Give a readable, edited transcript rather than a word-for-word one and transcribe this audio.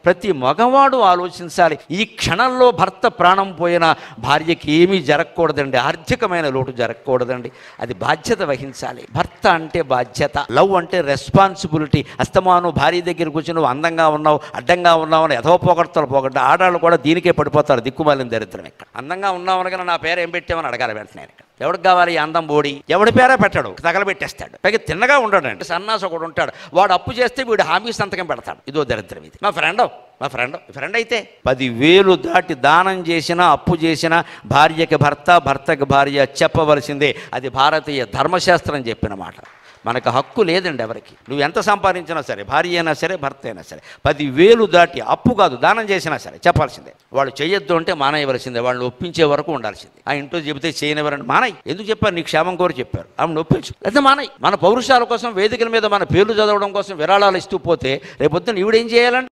ప్రతి మగవాడు ఆలోచించాలి. ఈ క్షణంలో భర్త ప్రాణం పోయినా భార్యకి ఏమీ జరగకూడదండి, ఆర్థికమైన లోటు జరగకూడదండి. అది బాధ్యత వహించాలి. భర్త అంటే బాధ్యత, లవ్ అంటే రెస్పాన్సిబిలిటీ. అస్తమాను భార్య దగ్గరికి వచ్చి నువ్వు అందంగా ఉన్నావు, అడ్డంగా ఉన్నావు అని ఎదవపోగొడతారు. పోగొట్ట ఆడాళ్ళు కూడా దీనికే పడిపోతారు. దిక్కుమాలిన దరిద్రం. ఇక్కడ అందంగా ఉన్నావు అనగా నా పేరు ఏం పెట్టామని అడగాలి వెంటనే. ఎవడికి కావాలి అందం? బోడి. ఎవడి పేరే పెట్టాడు, తగలబెట్టేస్తాడు. పైగా తిన్నగా ఉండడండి. సన్నాసి ఒకడు ఉంటాడు, వాడు అప్పు చేస్తే వీడు హామీ సంతకం పెడతాడు. ఇదో దరిద్రం ఇది. మా ఫ్రెండ్ అయితే 10,000 దాటి దానం చేసినా అప్పు చేసినా భార్యకి భర్త, భర్తకి భార్య చెప్పవలసిందే. అది భారతీయ ధర్మశాస్త్రం చెప్పిన మాట. మనకు హక్కు లేదండి ఎవరికి. నువ్వు ఎంత సంపాదించినా సరే, భార్య అయినా సరే, భర్త అయినా సరే, 10,000 దాటి అప్పు కాదు దానం చేసినా సరే చెప్పాల్సిందే. వాళ్ళు చేయొద్దు అంటే మానేయవలసిందే. వాళ్ళని ఒప్పించే వరకు ఉండాల్సిందే. ఆ ఇంట్లో చెబితే చేయనివ్వరండి, మానయ్య. ఎందుకు చెప్పారు? నీకు క్షేమం కోరి చెప్పారు, ఆమెను ఒప్పించు, లేదా మానయ్య. మన పౌరుషాల కోసం వేదికల మీద మన పేర్లు చదవడం కోసం విరాళాలు ఇస్తూ పోతే రేపొద్దున ఈవిడేం చేయాలండి?